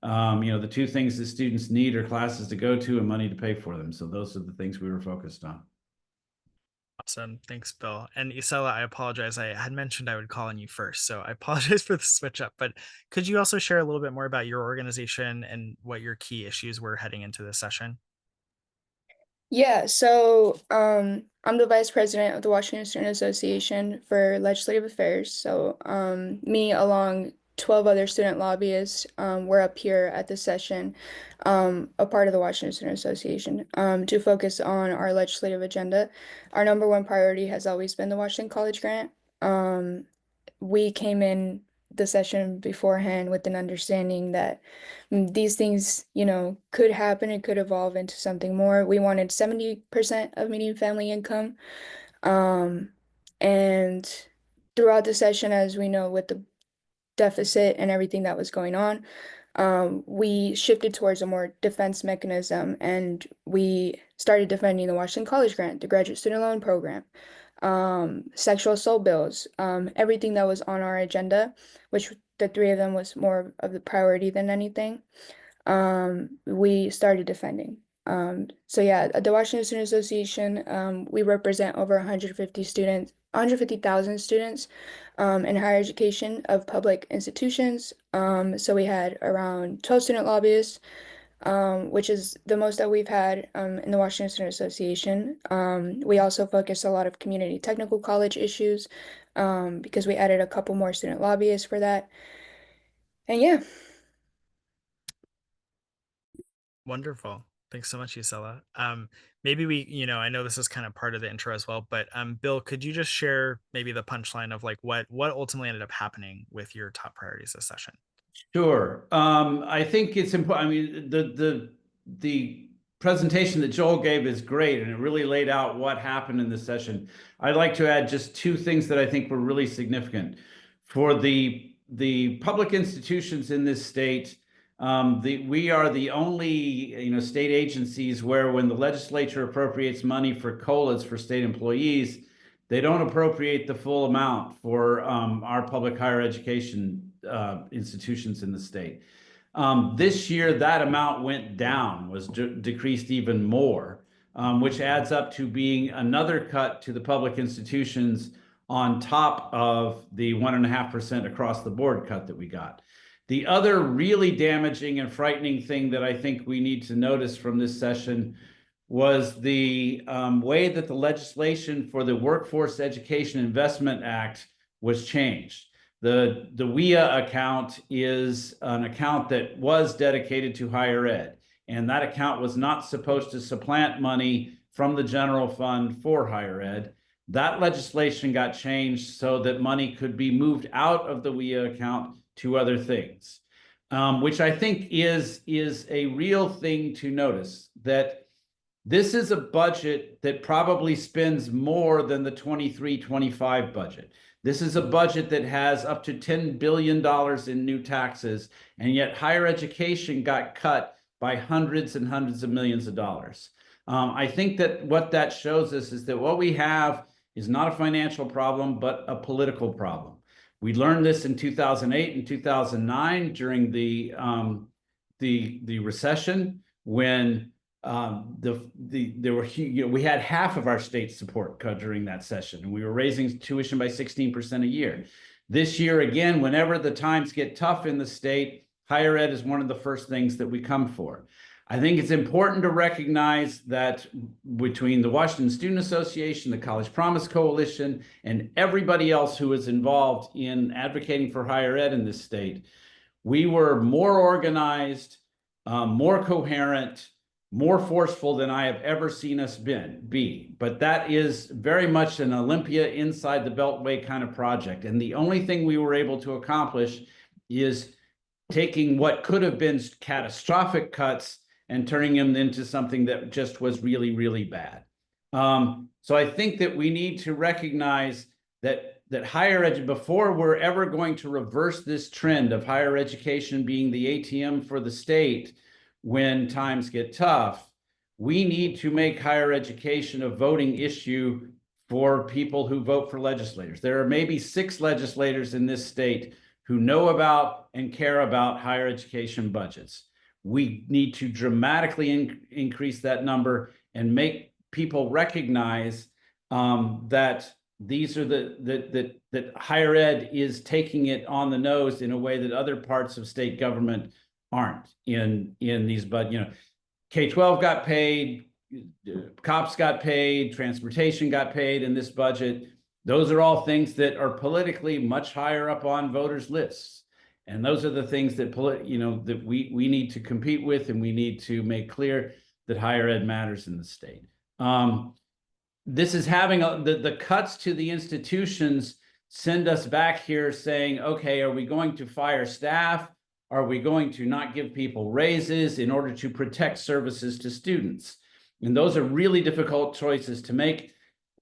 The two things that students need are classes to go to and money to pay for them. So those are the things we were focused on. Awesome. Thanks, Bill. And Isela, I apologize. I had mentioned I would call on you first, so I apologize for the switch up. But could you also share a little bit more about your organization and what your key issues were heading into this session? Yeah, so I'm the vice president of the Washington Student Association for Legislative Affairs. So me along 12 other student lobbyists were up here at this session, a part of the Washington Student Association, to focus on our legislative agenda. Our number one priority has always been the Washington College Grant. We came in the session beforehand with an understanding that these things, could happen and could evolve into something more. We wanted 70% of median family income. And throughout the session, as we know, with the deficit and everything that was going on, we shifted towards a more defense mechanism, and we started defending the Washington College Grant, the graduate student loan program, sexual assault bills, everything that was on our agenda, which the three of them was more of the priority than anything. We started defending. So yeah, at the Washington Student Association, we represent over 150 students, 150,000 students, in higher education of public institutions. So we had around 12 student lobbyists, which is the most that we've had, in the Washington Student Association. We also focused a lot of community technical college issues, because we added a couple more student lobbyists for that. And yeah. Wonderful. Thanks so much, Isela. Maybe I know this is kind of part of the intro as well, but Bill, could you just share maybe the punchline of like what ultimately ended up happening with your top priorities this session? Sure. I think it's important. I mean, the presentation that Joel gave is great, and it really laid out what happened in this session. I'd like to add just two things that I think were really significant for the public institutions in this state. We are the only state agencies where when the legislature appropriates money for COLAs for state employees, they don't appropriate the full amount for our public higher education institutions in the state. This year, that amount went down, was decreased even more, which adds up to being another cut to the public institutions on top of the 1.5% across the board cut that we got. The other really damaging and frightening thing that I think we need to notice from this session was the way that the legislation for the Workforce Education Investment Act was changed. The WIA account is an account that was dedicated to higher ed, and that account was not supposed to supplant money from the general fund for higher ed. That legislation got changed so that money could be moved out of the WIA account to other things, which I think is a real thing to notice, that this is a budget that probably spends more than the 23-25 budget. This is a budget that has up to $10 billion in new taxes, and yet higher education got cut by hundreds and hundreds of millions of dollars. I think that what that shows us is that what we have is not a financial problem, but a political problem. We learned this in 2008 and 2009 during the recession, when we had half of our state support cut during that session, and we were raising tuition by 16% a year. This year, again, whenever the times get tough in the state, higher ed is one of the first things that we come for. I think it's important to recognize that between the Washington Student Association, the College Promise Coalition, and everybody else who is involved in advocating for higher ed in this state, we were more organized, more coherent, more forceful than I have ever seen us be. But that is very much an Olympia inside the Beltway kind of project. And the only thing we were able to accomplish is taking what could have been catastrophic cuts and turning them into something that just was really, really bad. So I think that we need to recognize that higher ed, before we're ever going to reverse this trend of higher education being the ATM for the state when times get tough, we need to make higher education a voting issue for people who vote for legislators. There are maybe 6 legislators in this state who know about and care about higher education budgets. We need to dramatically increase that number and make people recognize that these are that higher ed is taking it on the nose in a way that other parts of state government aren't in these. But K-12 got paid, cops got paid, transportation got paid in this budget. Those are all things that are politically much higher up on voters' lists. And those are the things that that we need to compete with, and we need to make clear that higher ed matters in the state. This is having the cuts to the institutions send us back here saying, okay, are we going to fire staff? Are we going to not give people raises in order to protect services to students? And those are really difficult choices to make.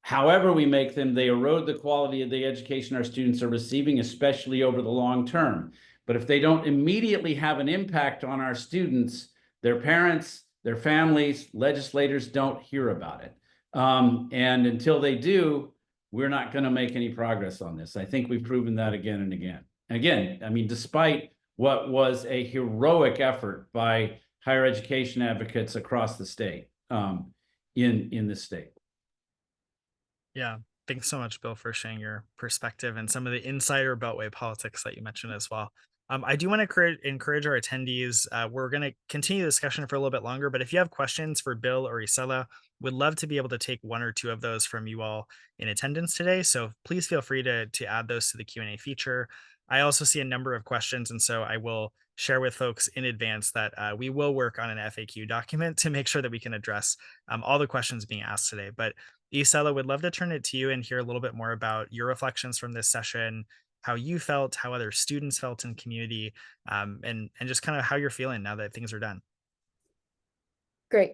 However we make them, they erode the quality of the education our students are receiving, especially over the long term. But if they don't immediately have an impact on our students, their parents, their families, legislators don't hear about it. And until they do, we're not going to make any progress on this. I think we've proven that again and again. Again, I mean, despite what was a heroic effort by higher education advocates across the state, in this state. Yeah. Thanks so much, Bill, for sharing your perspective and some of the insider Beltway politics that you mentioned as well. I do want to encourage our attendees. We're going to continue the discussion for a little bit longer, but if you have questions for Bill or Isela, would love to be able to take one or two of those from you all in attendance today. So please feel free to add those to the Q&A feature. I also see a number of questions, and so I will share with folks in advance that we will work on an FAQ document to make sure that we can address all the questions being asked today. But Isela, would love to turn it to you and hear a little bit more about your reflections from this session, how you felt, how other students felt in community, and just kind of how you're feeling now that things are done. Great.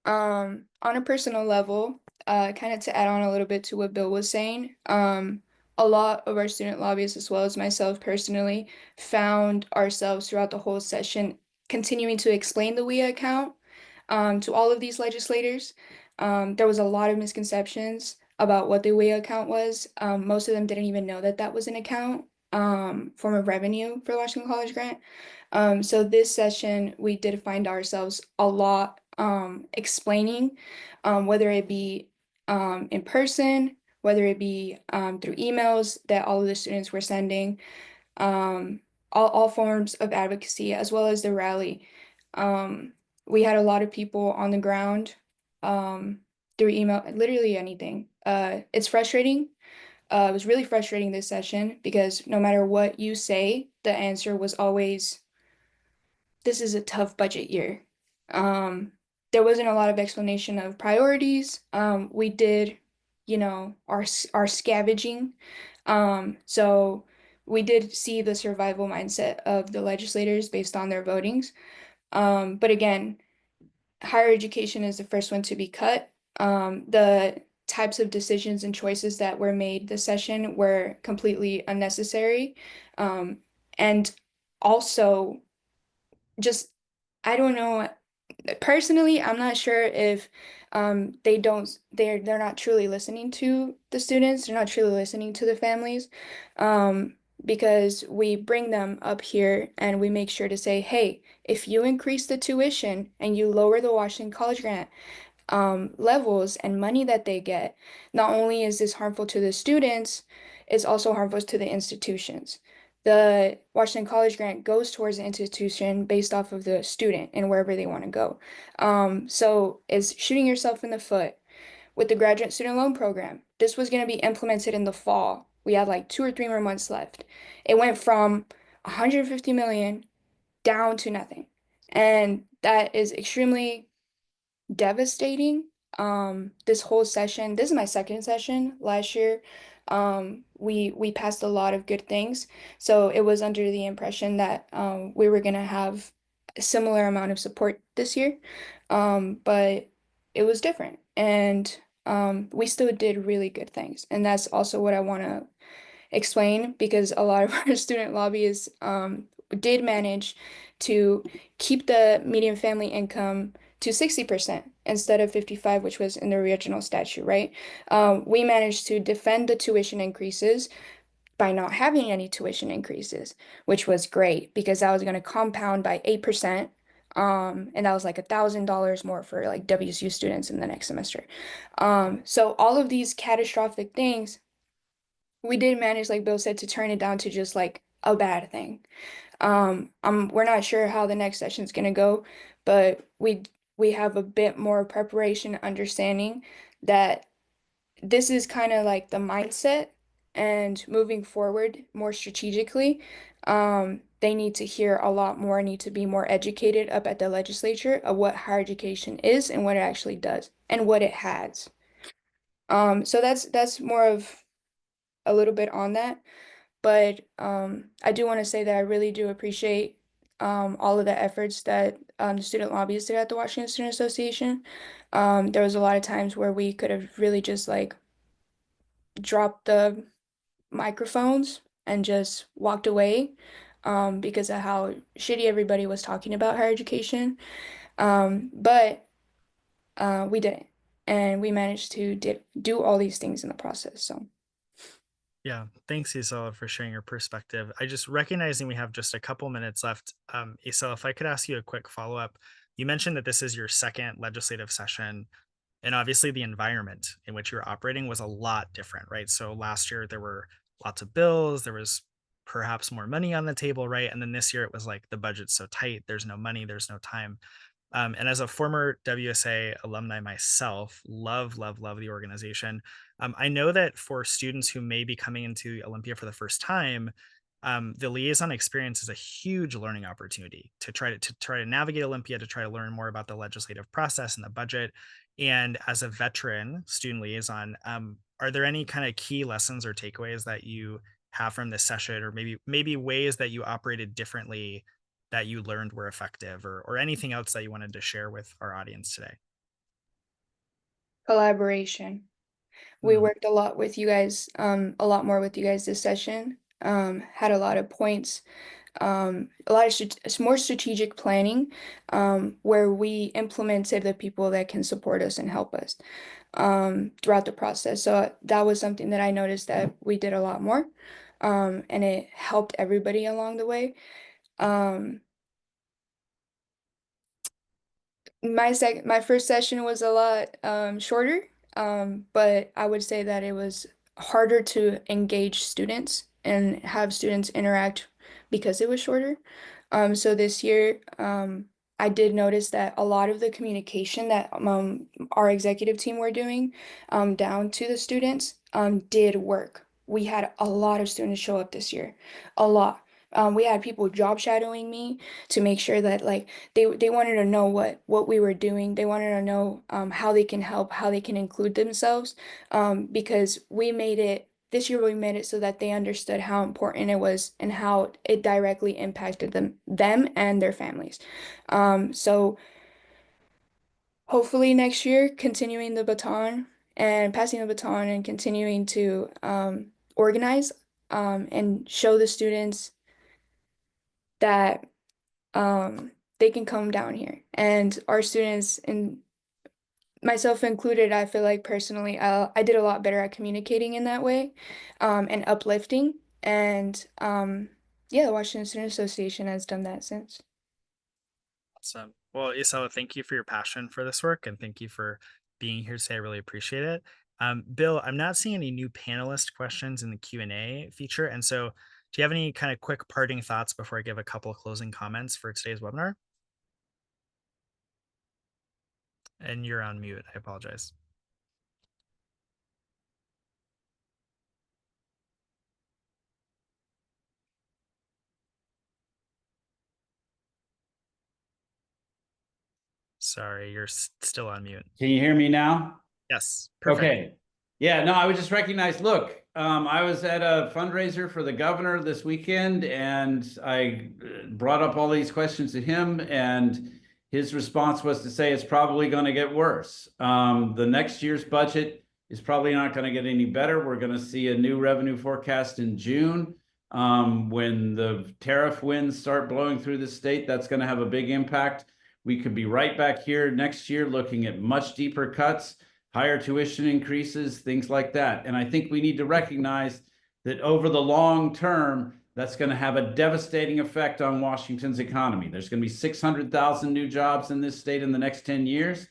On a personal level, kind of to add on a little bit to what Bill was saying, a lot of our student lobbyists, as well as myself personally, found ourselves throughout the whole session continuing to explain the WIA account to all of these legislators. There was a lot of misconceptions about what the WIA account was. Most of them didn't even know that that was an account, form of revenue for the Washington College Grant. So this session, we did find ourselves a lot explaining, whether it be in person, whether it be through emails that all of the students were sending, all forms of advocacy, as well as the rally. We had a lot of people on the ground through email, literally anything. It's frustrating. It was really frustrating this session because no matter what you say, the answer was always, this is a tough budget year. There wasn't a lot of explanation of priorities. We did, our scavenging. So we did see the survival mindset of the legislators based on their votings. But again, higher education is the first one to be cut. The types of decisions and choices that were made this session were completely unnecessary. And also just, I don't know, personally, I'm not sure if they're not truly listening to the students, they're not truly listening to the families. Because we bring them up here and we make sure to say, hey, if you increase the tuition and you lower the Washington College Grant levels and money that they get, not only is this harmful to the students, it's also harmful to the institutions. The Washington College Grant goes towards the institution based off of the student and wherever they want to go. So it's shooting yourself in the foot. With the graduate student loan program, this was going to be implemented in the fall. We had like 2 or 3 more months left. It went from 150 million down to nothing. And that is extremely devastating. This whole session, this is my second session last year. We passed a lot of good things. So it was under the impression that we were gonna have a similar amount of support this year. But it was different. And we still did really good things. And that's also what I want to explain because a lot of our student lobbyists did manage to keep the median family income to 60% instead of 55, which was in the original statute, right? We managed to defend the tuition increases by not having any tuition increases, which was great because that was going to compound by 8%. And that was like $1,000 more for like WSU students in the next semester. So all of these catastrophic things, we did manage, like Bill said, to turn it down to just like a bad thing. We're not sure how the next session is gonna go, but we have a bit more preparation, understanding that this is kind of like the mindset and moving forward more strategically. They need to hear a lot more, need to be more educated up at the legislature of what higher education is and what it actually does and what it has. So that's more of a little bit on that. But I do want to say that I really do appreciate all of the efforts that the student lobbyists did at the Washington Student Association. There was a lot of times where we could have really just like dropped the microphones and just walked away. because of how shitty everybody was talking about higher education. But we didn't, and we managed to do all these things in the process. So. Yeah, thanks, Isela, for sharing your perspective. I just recognizing we have just a couple minutes left. Isela, if I could ask you a quick follow-up. You mentioned that this is your second legislative session, and obviously the environment in which you're operating was a lot different, right? So last year there were lots of bills, there was perhaps more money on the table, right? And then this year it was like the budget's so tight, there's no money, there's no time. And as a former WSA alumni myself, love the organization. I know that for students who may be coming into Olympia for the first time, the liaison experience is a huge learning opportunity to try to navigate Olympia, to try to learn more about the legislative process and the budget. And as a veteran student liaison, are there any kind of key lessons or takeaways that you have from this session, or maybe ways that you operated differently that you learned were effective, or anything else that you wanted to share with our audience today? Collaboration. We worked a lot with you guys, a lot more with you guys this session. Had a lot of points, a lot of more strategic planning, where we implemented the people that can support us and help us throughout the process. So that was something that I noticed that we did a lot more, and it helped everybody along the way. My first session was a lot shorter, but I would say that it was harder to engage students and have students interact because it was shorter. So this year, I did notice that a lot of the communication that our executive team were doing down to the students did work. We had a lot of students show up this year, a lot. We had people job shadowing me to make sure that like they wanted to know what we were doing. They wanted to know how they can help, how they can include themselves, because we made it this year. We made it so that they understood how important it was and how it directly impacted them and their families. So hopefully next year, continuing the baton and passing the baton and continuing to organize and show the students that they can come down here. And our students, and myself included, I feel like personally, I did a lot better at communicating in that way, and uplifting. And yeah, the Washington Student Association has done that since. Awesome. Well, Isela, thank you for your passion for this work, and thank you for being here today. I really appreciate it. Bill, I'm not seeing any new panelist questions in the Q&A feature. And so do you have any kind of quick parting thoughts before I give a couple of closing comments for today's webinar? And you're on mute. I apologize. Sorry, you're still on mute. Can you hear me now? Yes, perfect. Okay. Yeah, no, I would just recognize, look, I was at a fundraiser for the governor this weekend, and I brought up all these questions to him, and his response was to say it's probably going to get worse. The next year's budget is probably not going to get any better. We're going to see a new revenue forecast in June. When the tariff winds start blowing through the state, that's going to have a big impact. We could be right back here next year looking at much deeper cuts, higher tuition increases, things like that. And I think we need to recognize that over the long term, that's going to have a devastating effect on Washington's economy. There's going to be 600,000 new jobs in this state in the next 10 years.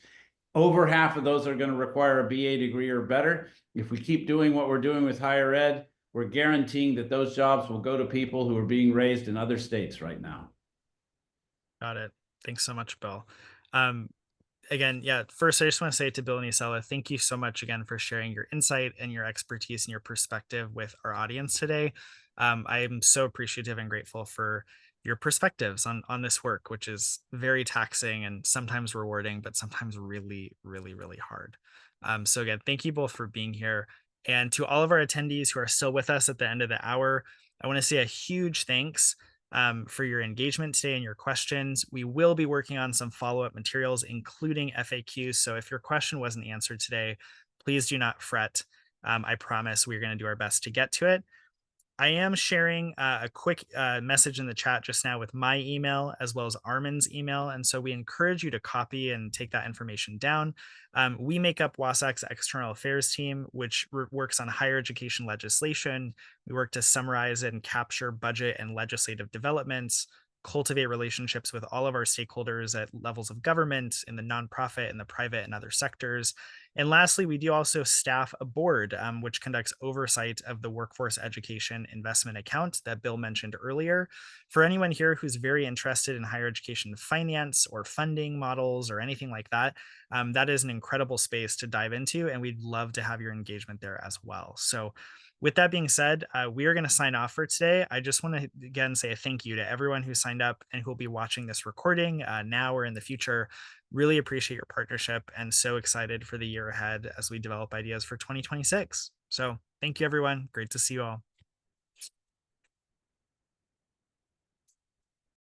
Over half of those are going to require a BA degree or better. If we keep doing what we're doing with higher ed, we're guaranteeing that those jobs will go to people who are being raised in other states right now. Got it. Thanks so much, Bill. Again, yeah, first, I just want to say to Bill and Isela, thank you so much again for sharing your insight and your expertise and your perspective with our audience today. I am so appreciative and grateful for your perspectives on this work, which is very taxing and sometimes rewarding, but sometimes really hard. So again, thank you both for being here. And to all of our attendees who are still with us at the end of the hour, I want to say a huge thanks for your engagement today and your questions. We will be working on some follow-up materials, including FAQs. So if your question wasn't answered today, please do not fret. I promise we're going to do our best to get to it. I am sharing a quick message in the chat just now with my email as well as Armin's email. And so we encourage you to copy and take that information down. We make up WASAC's external affairs team, which works on higher education legislation. We work to summarize and capture budget and legislative developments, cultivate relationships with all of our stakeholders at levels of government, in the nonprofit, in the private, and other sectors. And lastly, we do also staff a board, which conducts oversight of the workforce education investment account that Bill mentioned earlier. For anyone here who's very interested in higher education finance or funding models or anything like that, that is an incredible space to dive into, and we'd love to have your engagement there as well. So with that being said, we are going to sign off for today. I just want to again say a thank you to everyone who signed up and who will be watching this recording now or in the future. Really appreciate your partnership and so excited for the year ahead as we develop ideas for 2026. So thank you, everyone. Great to see you all.